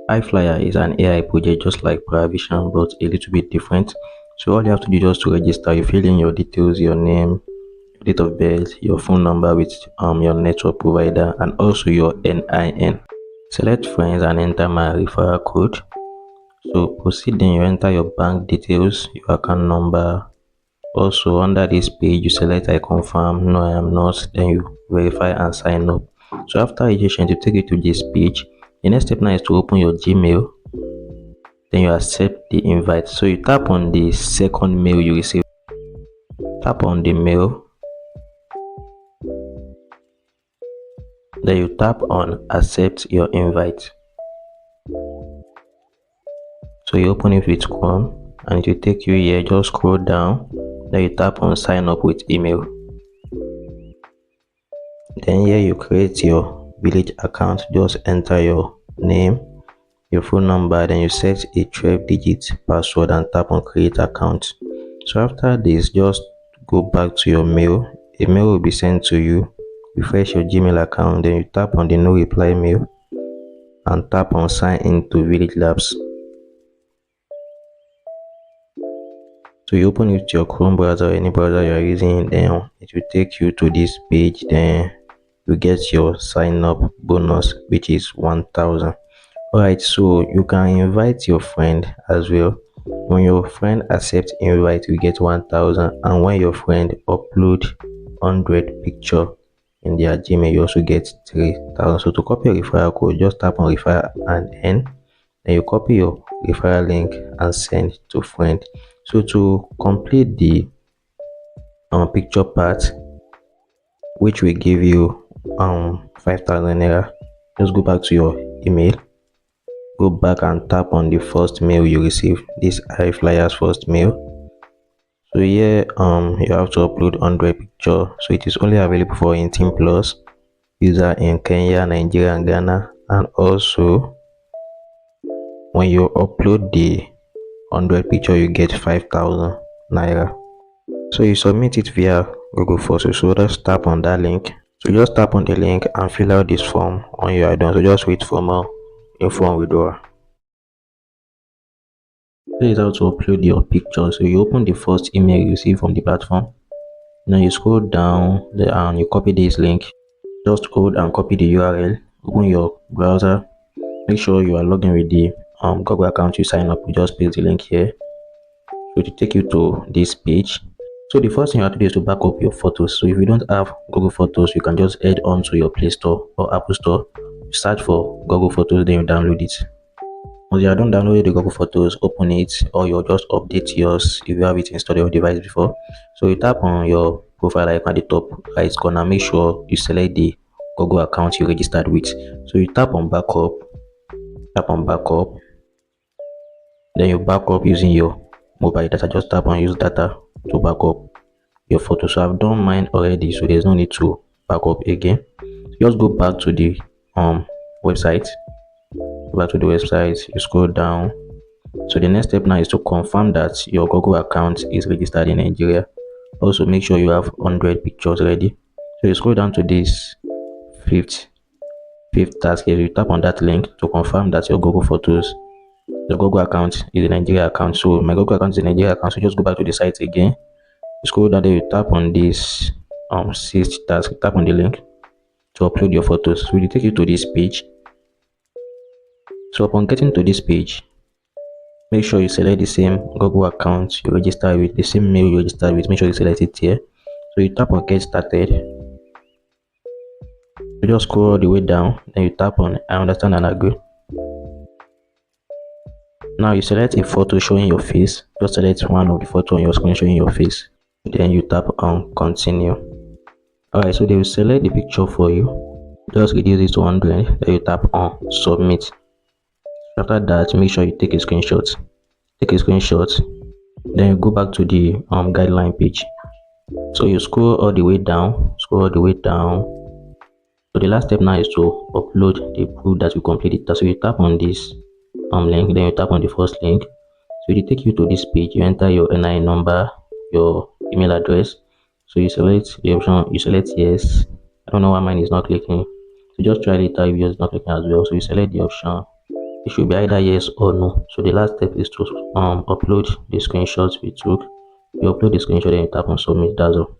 Highflyer is an AI project just like Vision, but a little bit different. So all you have to do just to register, you fill in your details, your name, date of birth, your phone number with your network provider, and also your NIN. Select friends and enter my referral code. So proceed, then you enter your bank details, your account number. Also under this page, you select I confirm, no I am not, then you verify and sign up. So after registration, to take you to this page, the next step now is to open your Gmail. Then you accept the invite. So you tap on the second mail you receive. Tap on the mail. Then you tap on accept your invite. So you open it with Chrome and it will take you here. Just scroll down. Then you tap on sign up with email. Then here you create your village account. Just enter your name, your phone number, then you set a 12-digit password and tap on create account. So after this, just go back to your mail. A mail will be sent to you. Refresh your Gmail account, then you tap on the no reply mail and tap on sign into Village Labs. So you open it to your Chrome browser or any browser you are using, then it will take you to this page. Then you get your sign up bonus, which is 1,000. Alright, so you can invite your friend as well. When your friend accepts invite, you get 1,000, and when your friend upload 100 picture in their Gmail, you also get 3,000. So to copy a referral code, just tap on referral and end, then you copy your referral link and send to friend. So to complete the picture part, which will give you 5,000 naira, just go back to your email, go back and tap on the first mail you receive, this Highflyer's first mail. So here you have to upload 100 picture. So it is only available for 18 plus user in Kenya, Nigeria and Ghana. And also when you upload the 100 picture, you get 5,000 naira. So you submit it via Google Forms. So just tap on that link. So just tap on the link and fill out this form when you are done. So just wait for more info on withdrawal. This is how to upload your picture. So you open the first email you receive from the platform. Now you scroll down and you copy this link. Just hold and copy the URL. Open your browser. Make sure you are logged in with the Google account you sign up. You just paste the link here. So to take you to this page. So the first thing you have to do is to back up your photos. So if you don't have Google Photos, you can just head on to your Play Store or Apple Store. Search for Google Photos, then you download it. Once you are done downloading the Google Photos, open it, or you'll just update yours if you have it installed on your device before. So you tap on your profile icon at the top right corner. Make sure you select the Google account you registered with. So you tap on backup, then you back up using your mobile data. Just tap on use data to back up your photo. So I've done mine already, so there's no need to back up again. So just go back to the website. You scroll down. So the next step now is to confirm that your Google account is registered in Nigeria. Also make sure you have 100 pictures ready. So you scroll down to this fifth task here. You tap on that link to confirm that your Google Photos, the Google account is a Nigeria account. So my Google account is a Nigeria account. So just go back to the site again. You scroll down there, you tap on this sixth task, tap on the link to upload your photos. So it will take you to this page. So upon getting to this page, make sure you select the same Google account you register with, the same mail you register with. Make sure you select it here. So you tap on get started. You just scroll all the way down, then you tap on I understand and agree. Now you select a photo showing your face. Just select one of the photo on your screen showing your face. Then you tap on continue. Alright, so they will select the picture for you. Just reduce it to 100. Then you tap on submit. After that, make sure you take a screenshot. Then you go back to the guideline page. So you scroll all the way down. So the last step now is to upload the proof that you completed. So you tap on this link, then you tap on the first link. So it will take you to this page. You enter your NIN number, your email address. So you select the option. You select yes. I don't know why mine is not clicking. So just try later if yours is not clicking as well. So you select the option it should be either yes or no. So the last step is to upload the screenshots we took. You upload the screenshot and you tap on submit. That's all.